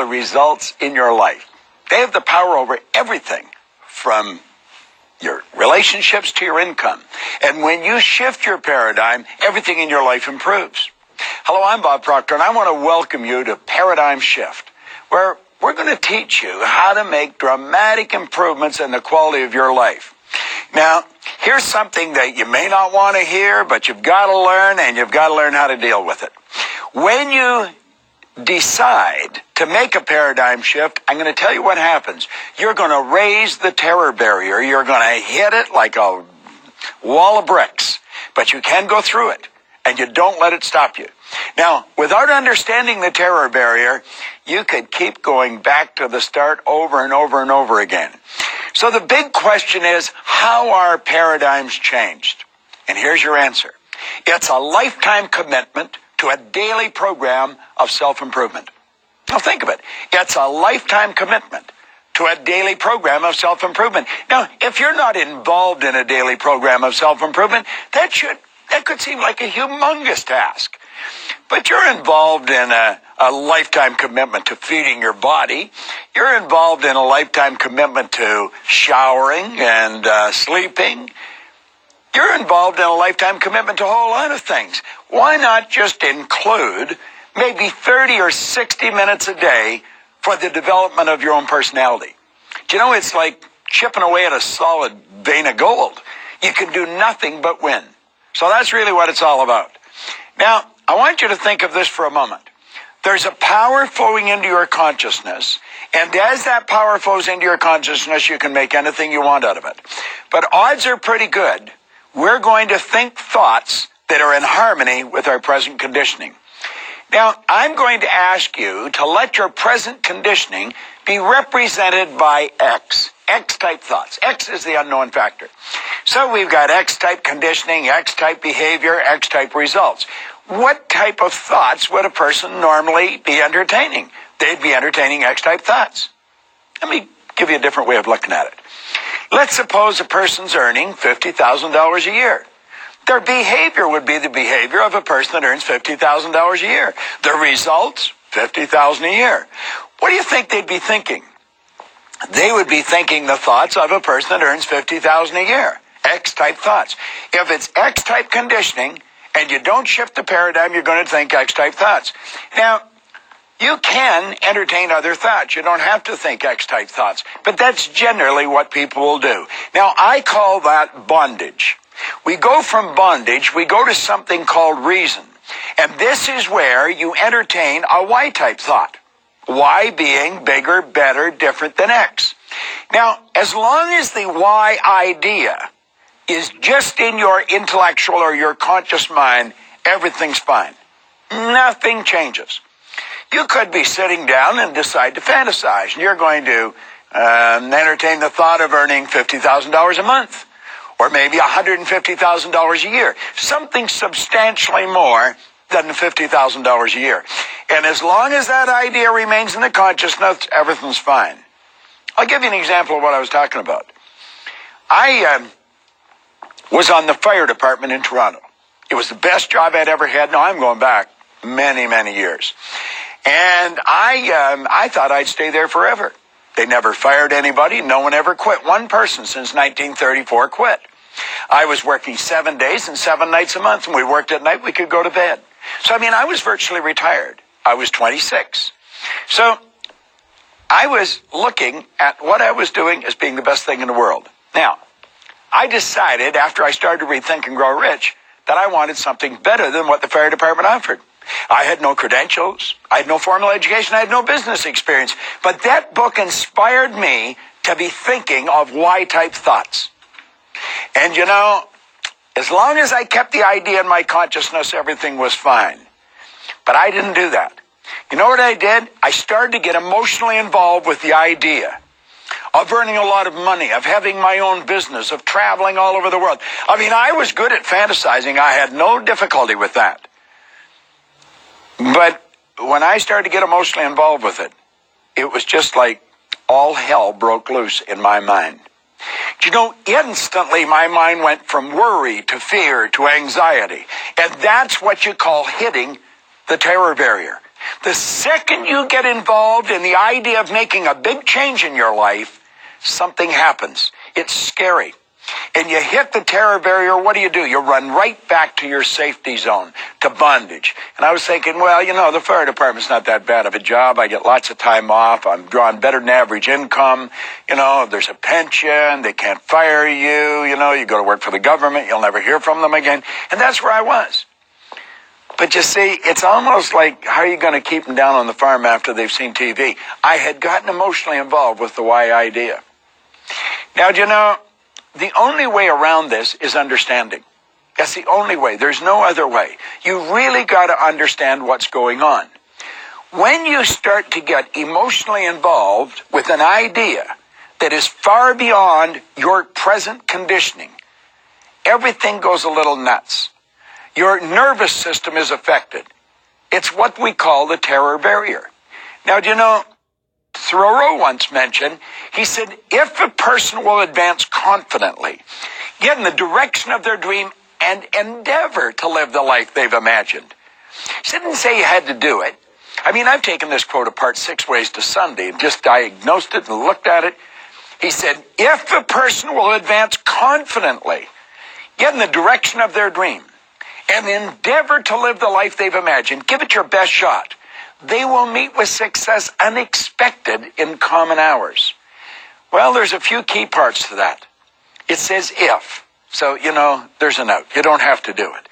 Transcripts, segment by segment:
the results in your life. They have the power over everything from your relationships to your income. And when you shift your paradigm, everything in your life improves. Hello, I'm Bob Procter, and I want to welcome you to Paradigm Shift, where we're going to teach you how to make dramatic improvements in the quality of your life. Now, here's something that you may not want to hear, but you've got to learn, and you've got to learn how to deal with it. When you decide to make a paradigm shift, I'm going to tell you what happens. You're going to raise the terror barrier. You're going to hit it like a wall of bricks, but you can go through it, and you don't let it stop you. Now, without understanding the terror barrier, you could keep going back to the start over and over and over again. So the big question is, how are paradigms changed? And here's your answer. It's a lifetime commitment to a daily program of self-improvement. Now think of it. It's a lifetime commitment to a daily program of self-improvement. Now, if you're not involved in a daily program of self-improvement, that could seem like a humongous task. But you're involved in a lifetime commitment to feeding your body. You're involved in a lifetime commitment to showering and sleeping. You're involved in a lifetime commitment to a whole lot of things. Why not just include maybe 30 or 60 minutes a day for the development of your own personality? Do you know, it's like chipping away at a solid vein of gold. You can do nothing but win. So that's really what it's all about. Now, I want you to think of this for a moment. There's a power flowing into your consciousness, and as that power flows into your consciousness, you can make anything you want out of it. But odds are pretty good we're going to think thoughts that are in harmony with our present conditioning. Now, I'm going to ask you to let your present conditioning be represented by X-type thoughts. X is the unknown factor. So we've got X-type conditioning, X-type behavior, X-type results. What type of thoughts would a person normally be entertaining? They'd be entertaining X-type thoughts. Let me give you a different way of looking at it. Let's suppose a person's earning $50,000 a year. Their behavior would be the behavior of a person that earns $50,000 a year. Their results, $50,000 a year. What do you think they'd be thinking? They would be thinking the thoughts of a person that earns $50,000 a year. X-type thoughts. If it's X-type conditioning and you don't shift the paradigm, you're going to think X-type thoughts. Now, you can entertain other thoughts. You don't have to think X-type thoughts. But that's generally what people will do. Now, I call that bondage. We go from bondage, we go to something called reason. And this is where you entertain a Y-type thought. Y being bigger, better, different than X. Now, as long as the Y idea is just in your intellectual or your conscious mind, everything's fine. Nothing changes. You could be sitting down and decide to fantasize. And you're going to entertain the thought of earning $50,000 a month. Or maybe $150,000 a year. Something substantially more than $50,000 a year. And as long as that idea remains in the consciousness, everything's fine. I'll give you an example of what I was talking about. I was on the fire department in Toronto. It was the best job I'd ever had. Now, I'm going back many, many years. And I thought I'd stay there forever. They never fired anybody. No one ever quit. One person since 1934 quit. I was working 7 days and 7 nights a month. And we worked at night. We could go to bed. So, I was virtually retired. I was 26. So I was looking at what I was doing as being the best thing in the world. Now, I decided after I started to Rethink and Grow Rich that I wanted something better than what the fire department offered. I had no credentials. I had no formal education. I had no business experience. But that book inspired me to be thinking of Y-type thoughts. And as long as I kept the idea in my consciousness, everything was fine. But I didn't do that. You know what I did? I started to get emotionally involved with the idea of earning a lot of money, of having my own business, of traveling all over the world. I was good at fantasizing. I had no difficulty with that. But when I started to get emotionally involved with it, it was just like all hell broke loose in my mind. Instantly my mind went from worry to fear to anxiety. And that's what you call hitting the terror barrier. The second you get involved in the idea of making a big change in your life, something happens. It's scary. And you hit the terror barrier, what do? You run right back to your safety zone, to bondage. And I was thinking, well, the fire department's not that bad of a job. I get lots of time off. I'm drawing better than average income. There's a pension. They can't fire you. You go to work for the government. You'll never hear from them again. And that's where I was. But you see, it's almost like, how are you going to keep them down on the farm after they've seen TV? I had gotten emotionally involved with the why idea. Now, the only way around this is understanding. That's the only way. There's no other way. You really got to understand what's going on. When you start to get emotionally involved with an idea that is far beyond your present conditioning, everything goes a little nuts. Your nervous system is affected. It's what we call the terror barrier. Now, Thoreau once mentioned, he said, if a person will advance confidently, get in the direction of their dream, and endeavor to live the life they've imagined. He didn't say you had to do it. I've taken this quote apart 6 ways to Sunday and just diagnosed it and looked at it. He said, if a person will advance confidently, get in the direction of their dream, and endeavor to live the life they've imagined, give it your best shot, they will meet with success unexpected in common hours. Well, there's a few key parts to that. It says if. So, there's a note. You don't have to do it.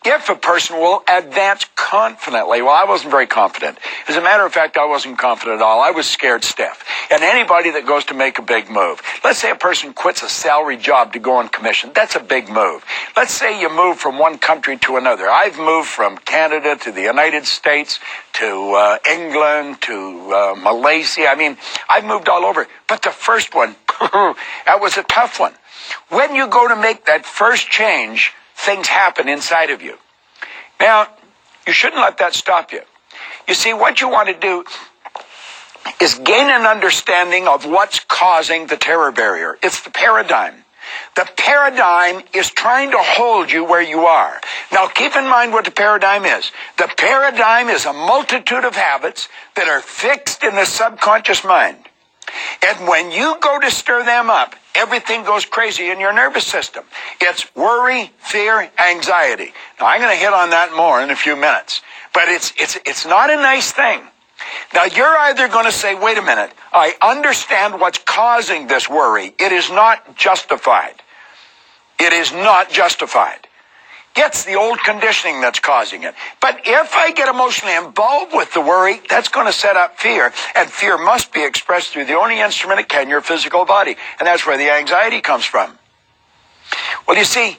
If a person will advance confidently. Well, I wasn't very confident. As a matter of fact, I wasn't confident at all. I was scared stiff. And anybody that goes to make a big move. Let's say a person quits a salary job to go on commission. That's a big move. Let's say you move from one country to another. I've moved from Canada to the United States to England to Malaysia. I've moved all over. But the first one, that was a tough one. When you go to make that first change, things happen inside of you. Now, you shouldn't let that stop you. You see, what you want to do is gain an understanding of what's causing the terror barrier. It's the paradigm. The paradigm is trying to hold you where you are. Now, keep in mind what the paradigm is. The paradigm is a multitude of habits that are fixed in the subconscious mind. And when you go to stir them up, everything goes crazy in your nervous system. It's worry, fear, anxiety. Now, I'm going to hit on that more in a few minutes. But it's not a nice thing. Now, you're either going to say, wait a minute, I understand what's causing this worry. It is not justified. It is not justified. It's the old conditioning that's causing it. But if I get emotionally involved with the worry, that's going to set up fear. And fear must be expressed through the only instrument it can, your physical body. And that's where the anxiety comes from. Well, you see,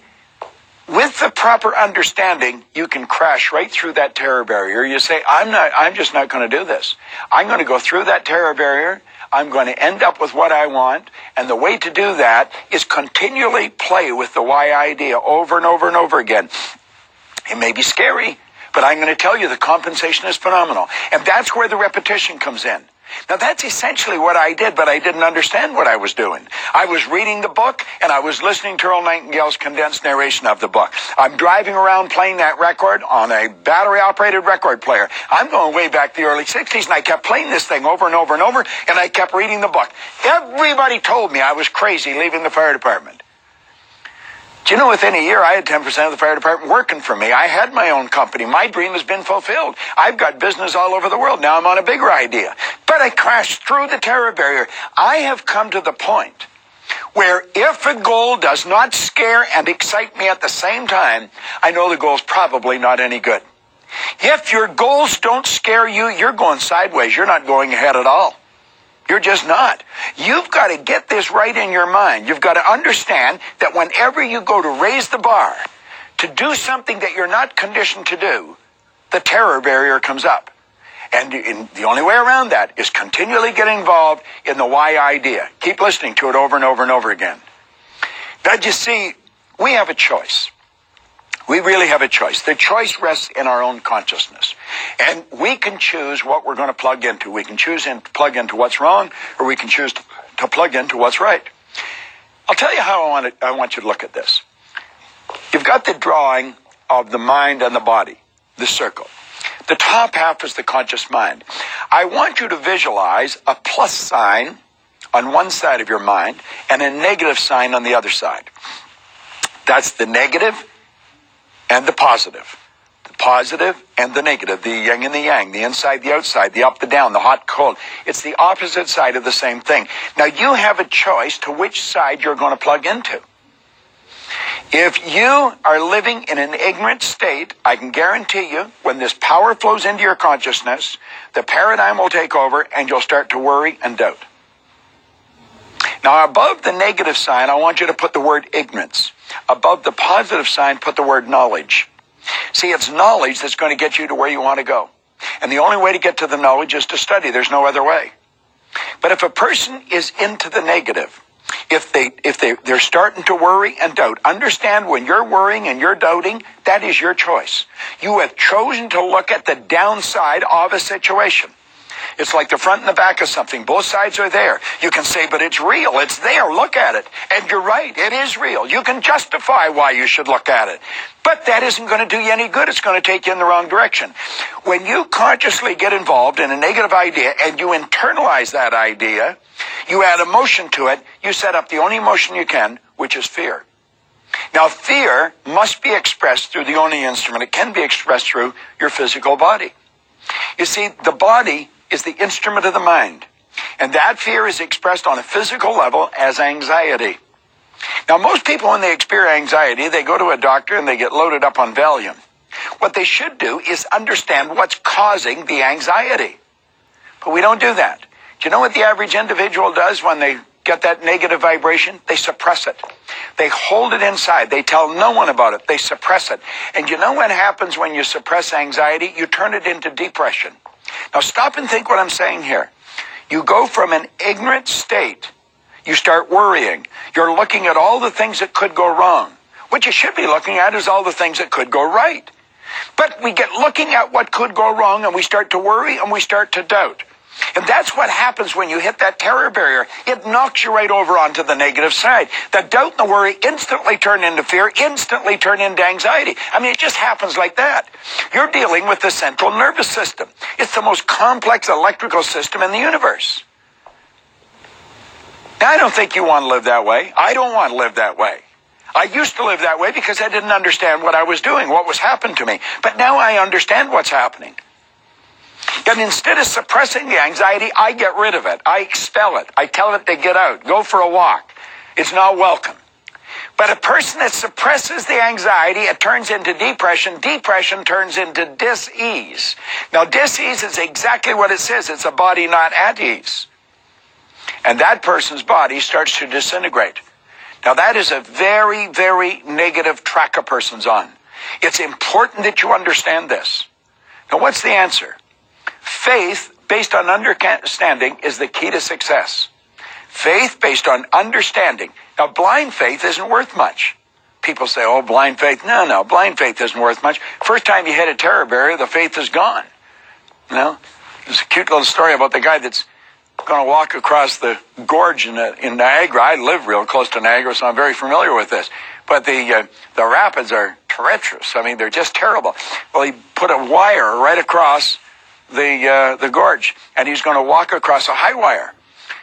with the proper understanding, you can crash right through that terror barrier. You say, I'm just not going to do this. I'm going to go through that terror barrier. I'm going to end up with what I want. And the way to do that is continually play with the why idea over and over and over again. It may be scary, but I'm going to tell you the compensation is phenomenal. And that's where the repetition comes in. Now, that's essentially what I did, but I didn't understand what I was doing. I was reading the book, and I was listening to Earl Nightingale's condensed narration of the book. I'm driving around playing that record on a battery-operated record player. I'm going way back to the early 60s, and I kept playing this thing over and over and over, and I kept reading the book. Everybody told me I was crazy leaving the fire department. Do you know, within a year, I had 10% of the fire department working for me. I had my own company. My dream has been fulfilled. I've got business all over the world. Now I'm on a bigger idea. But I crashed through the terror barrier. I have come to the point where if a goal does not scare and excite me at the same time, I know the goal's probably not any good. If your goals don't scare you, you're going sideways. You're not going ahead at all. You're just not. You've got to get this right in your mind. You've got to understand that whenever you go to raise the bar, to do something that you're not conditioned to do, the terror barrier comes up. And the only way around that is continually get involved in the why idea. Keep listening to it over and over and over again. Now, you see, we have a choice. We really have a choice. The choice rests in our own consciousness. And we can choose what we're going to plug into. We can choose to plug into what's wrong, or we can choose to plug into what's right. I'll tell you how I want you to look at this. You've got the drawing of the mind and the body, the circle. The top half is the conscious mind. I want you to visualize a plus sign on one side of your mind and a negative sign on the other side. That's the negative and the positive. The positive and the negative, the yin and the yang, the inside, the outside, the up, the down, the hot, cold. It's the opposite side of the same thing. Now you have a choice to which side you're going to plug into. If you are living in an ignorant state, I can guarantee you, when this power flows into your consciousness, the paradigm will take over and you'll start to worry and doubt. Now, above the negative sign, I want you to put the word ignorance. Above the positive sign, put the word knowledge. See, it's knowledge that's going to get you to where you want to go. And the only way to get to the knowledge is to study. There's no other way. But if a person is into the negative, if they're starting to worry and doubt, understand when you're worrying and you're doubting, that is your choice. You have chosen to look at the downside of a situation. It's like the front and the back of something. Both sides are there. You can say, but it's real. It's there. Look at it. And you're right. It is real. You can justify why you should look at it. But that isn't going to do you any good. It's going to take you in the wrong direction. When you consciously get involved in a negative idea and you internalize that idea, you add emotion to it, you set up the only emotion you can, which is fear. Now, fear must be expressed through the only instrument. It can be expressed through your physical body. You see, the body is the instrument of the mind. And that fear is expressed on a physical level as anxiety. Now, most people, when they experience anxiety, they go to a doctor and they get loaded up on Valium. What they should do is understand what's causing the anxiety. But we don't do that. Do you know what the average individual does when they get that negative vibration? They suppress it. They hold it inside. They tell no one about it. They suppress it. And you know what happens when you suppress anxiety? You turn it into depression. Now stop and think what I'm saying here. You go from an ignorant state. You start worrying. You're looking at all the things that could go wrong. What you should be looking at is all the things that could go right. But we get looking at what could go wrong and we start to worry and we start to doubt. And that's what happens when you hit that terror barrier. It knocks you right over onto the negative side. The doubt and the worry instantly turn into fear, instantly turn into anxiety. I mean, it just happens like that. You're dealing with the central nervous system. It's the most complex electrical system in the universe. Now, I don't think you want to live that way. I don't want to live that way. I used to live that way because I didn't understand what I was doing, what was happening to me. But now I understand what's happening. And instead of suppressing the anxiety, I get rid of it. I expel it. I tell it to get out. Go for a walk. It's not welcome. But a person that suppresses the anxiety, it turns into depression. Depression turns into dis-ease. Now, dis-ease is exactly what it says. It's a body not at ease. And that person's body starts to disintegrate. Now, that is a very, very negative track a person's on. It's important that you understand this. Now, what's the answer? Faith based on understanding is the key to success. Faith based on understanding. Now, blind faith isn't worth much. People say, oh, blind faith. No, blind faith isn't worth much. First time you hit a terror barrier, the faith is gone. You know, there's a cute little story about the guy that's going to walk across the gorge in Niagara. I live real close to Niagara, so I'm very familiar with this. But the rapids are treacherous. I mean, they're just terrible. Well, he put a wire right across the gorge, and he's going to walk across a high wire.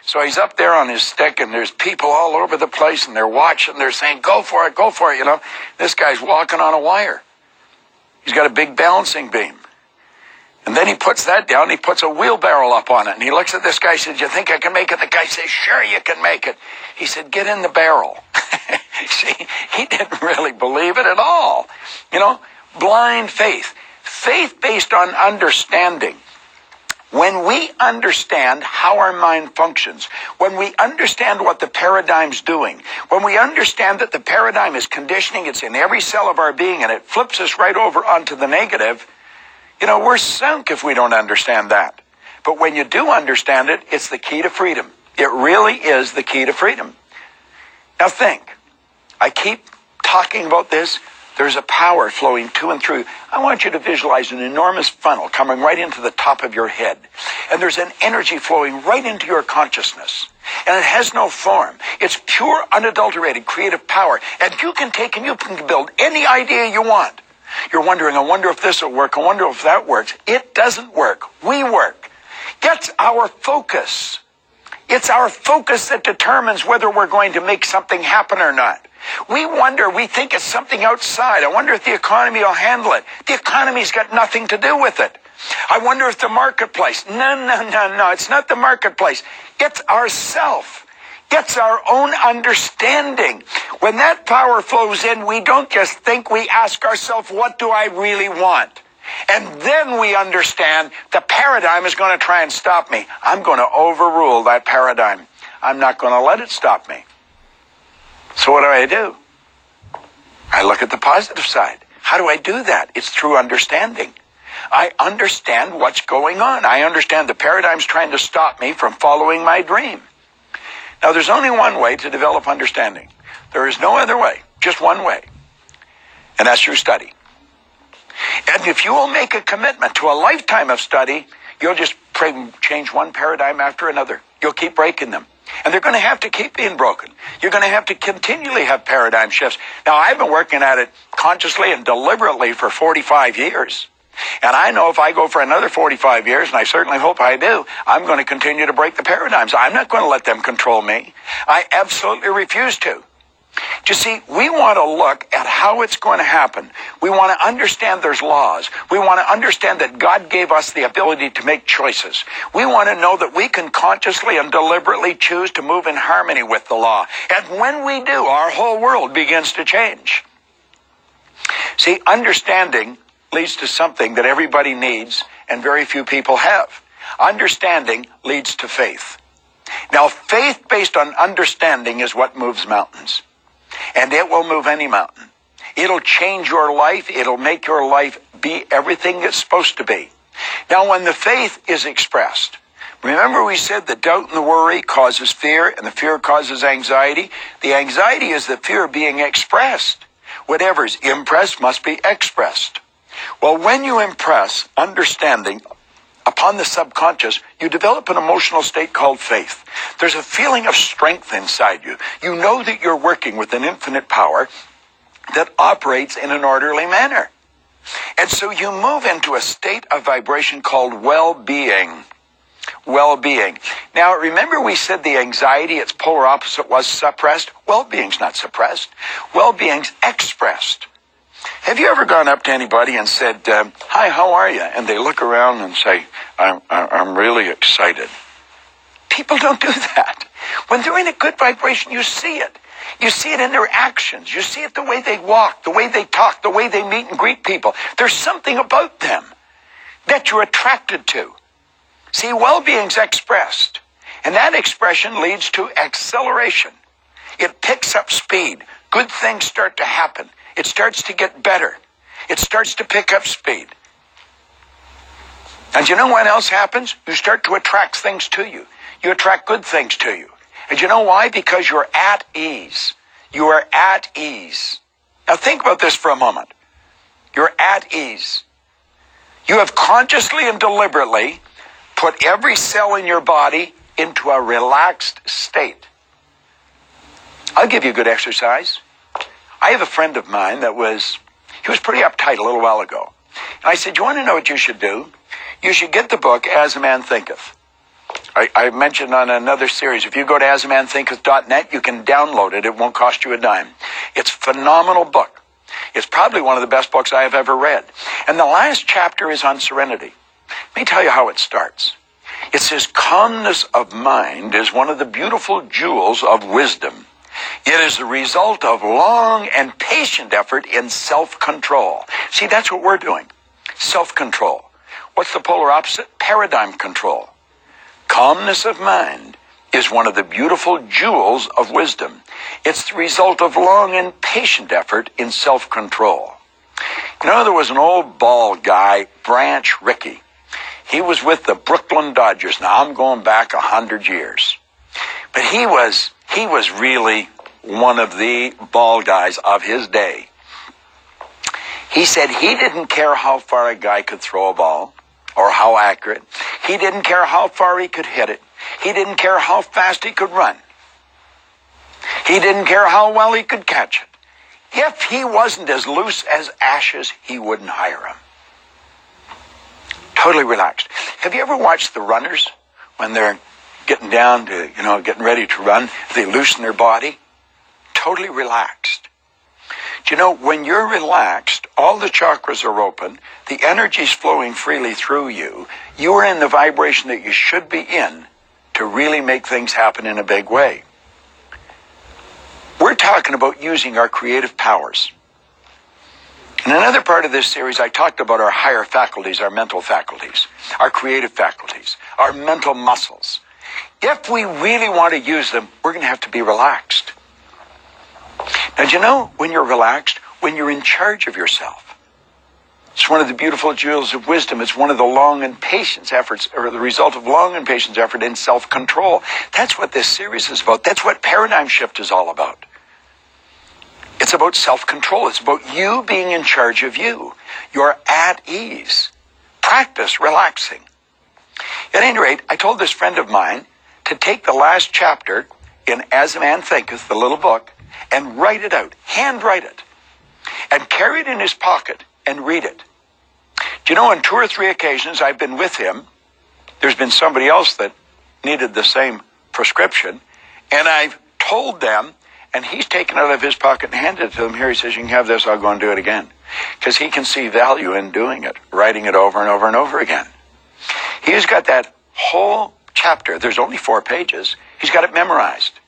So he's up there on his stick, and there's people all over the place, and they're watching. They're saying, go for it, you know. This guy's walking on a wire. He's got a big balancing beam. And then he puts that down, he puts a wheelbarrow up on it, and he looks at this guy and says, you think I can make it? The guy says, sure you can make it. He said, get in the barrel. See, he didn't really believe it at all. You know, blind faith. Faith based on understanding. When we understand how our mind functions, when we understand what the paradigm's doing, when we understand that the paradigm is conditioning, it's in every cell of our being, and it flips us right over onto the negative, you know, we're sunk if we don't understand that. But when you do understand it, it's the key to freedom. It really is the key to freedom. Now think, I keep talking about this. There's a power flowing to and through. I want you to visualize an enormous funnel coming right into the top of your head. And there's an energy flowing right into your consciousness. And it has no form. It's pure, unadulterated, creative power. And you can take and you can build any idea you want. You're wondering, I wonder if this will work. I wonder if that works. It doesn't work. We work. It's our focus. It's our focus that determines whether we're going to make something happen or not. We wonder, we think it's something outside. I wonder if the economy will handle it. The economy's got nothing to do with it. I wonder if the marketplace. No. It's not the marketplace. It's ourself. It's our own understanding. When that power flows in, we don't just think, we ask ourselves, what do I really want? And then we understand the paradigm is going to try and stop me. I'm going to overrule that paradigm. I'm not going to let it stop me. So what do? I look at the positive side. How do I do that? It's through understanding. I understand what's going on. I understand the paradigm's trying to stop me from following my dream. Now, there's only one way to develop understanding. There is no other way, just one way. And that's through study. And if you will make a commitment to a lifetime of study, you'll just change one paradigm after another. You'll keep breaking them. And they're going to have to keep being broken. You're going to have to continually have paradigm shifts. Now, I've been working at it consciously and deliberately for 45 years. And I know if I go for another 45 years, and I certainly hope I do, I'm going to continue to break the paradigms. I'm not going to let them control me. I absolutely refuse to. You see, we want to look at how it's going to happen. We want to understand there's laws. We want to understand that God gave us the ability to make choices. We want to know that we can consciously and deliberately choose to move in harmony with the law. And when we do, our whole world begins to change. See, understanding leads to something that everybody needs and very few people have. Understanding leads to faith. Now, faith based on understanding is what moves mountains. And it will move any mountain. It'll change your life. It'll make your life be everything it's supposed to be. Now, when the faith is expressed, remember we said the doubt and the worry causes fear, and the fear causes anxiety. The anxiety is the fear being expressed. Whatever's impressed must be expressed. Well, when you impress understanding upon the subconscious, you develop an emotional state called faith. There's a feeling of strength inside you. You know that you're working with an infinite power that operates in an orderly manner. And so you move into a state of vibration called well-being. Well-being. Now, remember we said the anxiety, its polar opposite, was suppressed? Well-being's not suppressed. Well-being's expressed. Have you ever gone up to anybody and said, hi, how are you? And they look around and say, I'm really excited. People don't do that. When they're in a good vibration, you see it. You see it in their actions. You see it the way they walk, the way they talk, the way they meet and greet people. There's something about them that you're attracted to. See, well-being's expressed. And that expression leads to acceleration. It picks up speed. Good things start to happen. It starts to get better. It starts to pick up speed. And you know what else happens? You start to attract things to you. You attract good things to you. And you know why? Because you're at ease. You are at ease. Now think about this for a moment. You're at ease. You have consciously and deliberately put every cell in your body into a relaxed state. I'll give you a good exercise. I have a friend of mine he was pretty uptight a little while ago. And I said, you want to know what you should do? You should get the book, As a Man Thinketh. I mentioned on another series, if you go to asamanthinketh.net, you can download it. It won't cost you a dime. It's a phenomenal book. It's probably one of the best books I have ever read. And the last chapter is on serenity. Let me tell you how it starts. It says, calmness of mind is one of the beautiful jewels of wisdom. It is the result of long and patient effort in self-control. See, that's what we're doing. Self-control. What's the polar opposite? Paradigm control. Calmness of mind is one of the beautiful jewels of wisdom. It's the result of long and patient effort in self-control. You know, there was an old bald guy, Branch Rickey. He was with the Brooklyn Dodgers. Now, I'm going back 100 years. But he was really one of the ball guys of his day. He said he didn't care how far a guy could throw a ball or how accurate. He didn't care how far he could hit it. He didn't care how fast he could run. He didn't care how well he could catch it. If he wasn't as loose as ashes, he wouldn't hire him. Totally relaxed. Have you ever watched the runners when they're getting down to, getting ready to run? They loosen their body. Totally relaxed. Do you know, when you're relaxed, all the chakras are open, the energy's flowing freely through you, you are in the vibration that you should be in to really make things happen in a big way. We're talking about using our creative powers. In another part of this series, I talked about our higher faculties, our mental faculties, our creative faculties, our mental muscles. If we really want to use them, we're going to have to be relaxed. Now, do you know, when you're relaxed, when you're in charge of yourself, it's one of the beautiful jewels of wisdom. It's one of the long and patience efforts, or the result of long and patience effort in self-control. That's what this series is about. That's what paradigm shift is all about. It's about self-control. It's about you being in charge of you. You're at ease. Practice relaxing. At any rate, I told this friend of mine to take the last chapter in As a Man Thinketh, the little book, and write it out, handwrite it, and carry it in his pocket and read it. Do you know, on 2 or 3 occasions I've been with him, there's been somebody else that needed the same prescription, and I've told them, and he's taken it out of his pocket and handed it to them. Here he says, you can have this, I'll go and do it again. Because he can see value in doing it, writing it over and over and over again. He's got that whole chapter, there's only 4 pages, he's got it memorized.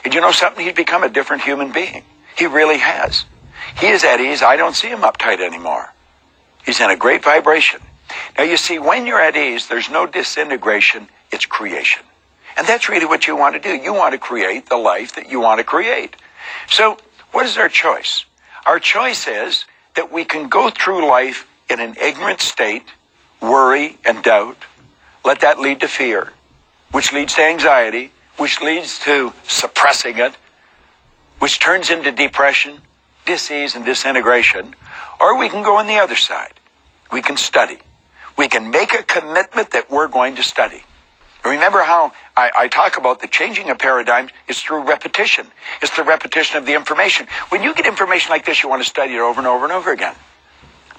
And you know something? He's become a different human being. He really has. He is at ease. I don't see him uptight anymore. He's in a great vibration. Now you see, when you're at ease, there's no disintegration, it's creation. And that's really what you want to do. You want to create the life that you want to create. So what is our choice? Our choice is that we can go through life in an ignorant state, worry and doubt. Let that lead to fear, which leads to anxiety, which leads to suppressing it, which turns into depression, dis-ease, and disintegration. Or we can go on the other side. We can study. We can make a commitment that we're going to study. Remember how I talk about the changing of paradigms is through repetition. It's the repetition of the information. When you get information like this, you want to study it over and over and over again.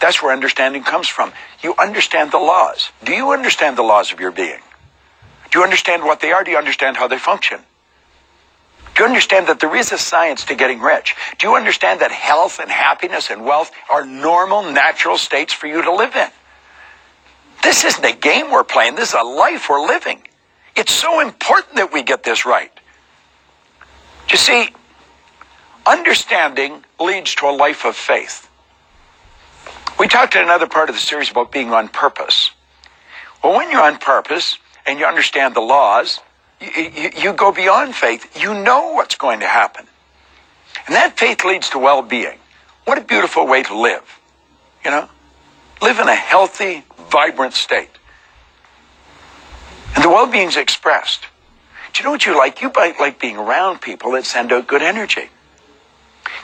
That's where understanding comes from. You understand the laws. Do you understand the laws of your being? Do you understand what they are? Do you understand how they function? Do you understand that there is a science to getting rich? Do you understand that health and happiness and wealth are normal, natural states for you to live in? This isn't a game we're playing. This is a life we're living. It's so important that we get this right. You see, understanding leads to a life of faith. We talked in another part of the series about being on purpose. Well, when you're on purpose and you understand the laws, you go beyond faith. You know what's going to happen. And that faith leads to well-being. What a beautiful way to live. Live in a healthy, vibrant state. And the well-being's expressed. Do you know what you like? You like being around people that send out good energy.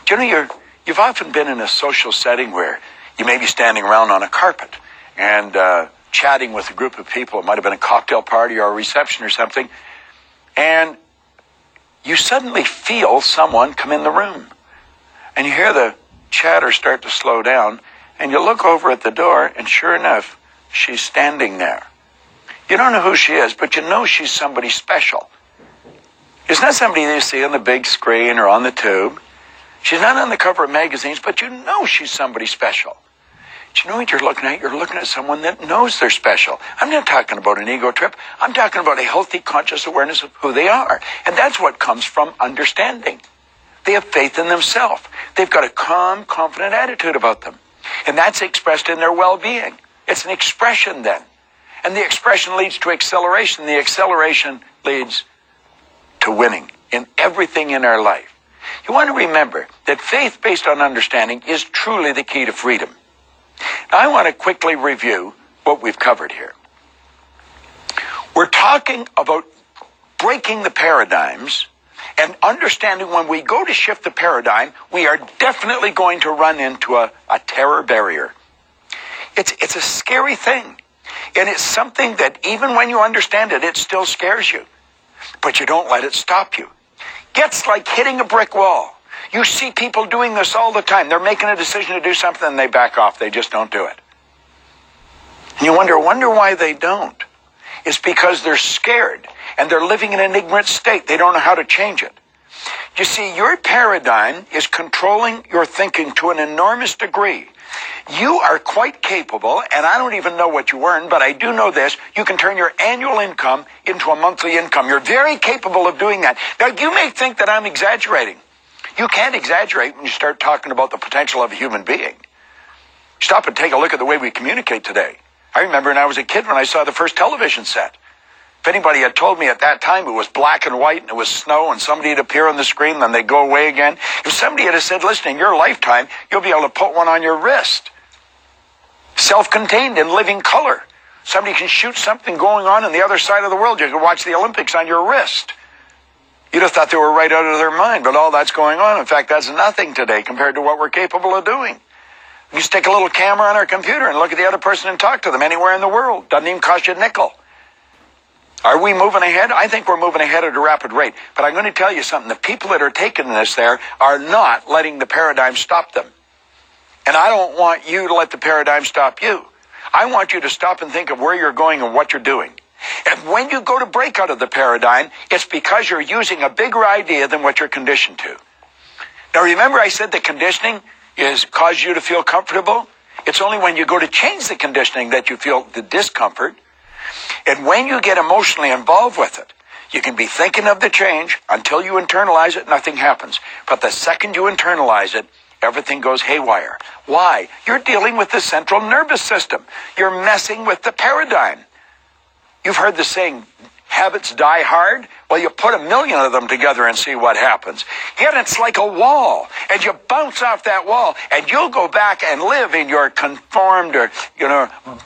Do you know you've often been in a social setting where you may be standing around on a carpet and chatting with a group of people. It might have been a cocktail party or a reception or something. And you suddenly feel someone come in the room. And you hear the chatter start to slow down. And you look over at the door, and sure enough, she's standing there. You don't know who she is, but you know she's somebody special. It's not somebody you see on the big screen or on the tube. She's not on the cover of magazines, but you know she's somebody special. Do you know what you're looking at? You're looking at someone that knows they're special. I'm not talking about an ego trip. I'm talking about a healthy, conscious awareness of who they are. And that's what comes from understanding. They have faith in themselves. They've got a calm, confident attitude about them. And that's expressed in their well-being. It's an expression then. And the expression leads to acceleration. The acceleration leads to winning in everything in our life. You want to remember that faith based on understanding is truly the key to freedom. Now, I want to quickly review what we've covered here. We're talking about breaking the paradigms and understanding when we go to shift the paradigm, we are definitely going to run into a terror barrier. It's a scary thing. And it's something that even when you understand it, it still scares you. But you don't let it stop you. It's like hitting a brick wall. You see people doing this all the time. They're making a decision to do something and they back off. They just don't do it. And you wonder why they don't. It's because they're scared and they're living in an ignorant state. They don't know how to change it. You see, your paradigm is controlling your thinking to an enormous degree. You are quite capable, and I don't even know what you earn, but I do know this. You can turn your annual income into a monthly income. You're very capable of doing that. Now, you may think that I'm exaggerating. You can't exaggerate when you start talking about the potential of a human being. Stop and take a look at the way we communicate today. I remember when I was a kid when I saw the first television set. If anybody had told me at that time it was black and white and it was snow and somebody would appear on the screen, then they'd go away again. If somebody had said, listen, in your lifetime, you'll be able to put one on your wrist. Self-contained in living color. Somebody can shoot something going on the other side of the world. You can watch the Olympics on your wrist. You'd have thought they were right out of their mind, but all that's going on. In fact, that's nothing today compared to what we're capable of doing. You stick a little camera on our computer and look at the other person and talk to them anywhere in the world. Doesn't even cost you a nickel. Are we moving ahead? I think we're moving ahead at a rapid rate. But I'm going to tell you something. The people that are taking this there are not letting the paradigm stop them. And I don't want you to let the paradigm stop you. I want you to stop and think of where you're going and what you're doing. And when you go to break out of the paradigm, it's because you're using a bigger idea than what you're conditioned to. Now remember I said the conditioning is cause you to feel comfortable? It's only when you go to change the conditioning that you feel the discomfort. And when you get emotionally involved with it, you can be thinking of the change until you internalize it, nothing happens. But the second you internalize it, everything goes haywire. Why? You're dealing with the central nervous system. You're messing with the paradigm. You've heard the saying, habits die hard. Well, you put 1,000,000 of them together and see what happens. Yet it's like a wall, and you bounce off that wall, and you'll go back and live in your conformed or,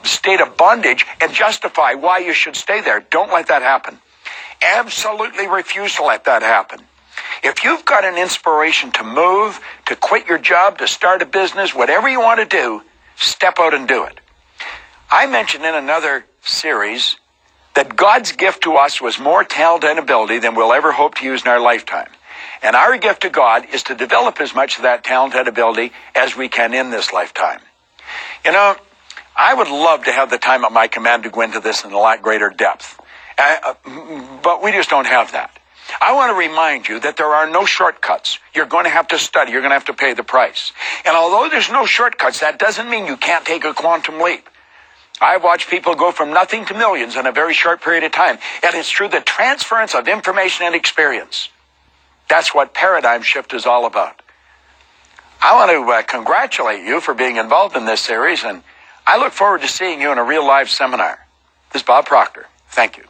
state of bondage and justify why you should stay there. Don't let that happen. Absolutely refuse to let that happen. If you've got an inspiration to move, to quit your job, to start a business, whatever you want to do, step out and do it. I mentioned in another series that God's gift to us was more talent and ability than we'll ever hope to use in our lifetime. And our gift to God is to develop as much of that talent and ability as we can in this lifetime. I would love to have the time at my command to go into this in a lot greater depth. But we just don't have that. I want to remind you that there are no shortcuts. You're going to have to study. You're going to have to pay the price. And although there's no shortcuts, that doesn't mean you can't take a quantum leap. I've watched people go from nothing to millions in a very short period of time. And it's through the transference of information and experience. That's what paradigm shift is all about. I want to congratulate you for being involved in this series, and I look forward to seeing you in a real live seminar. This is Bob Procter. Thank you.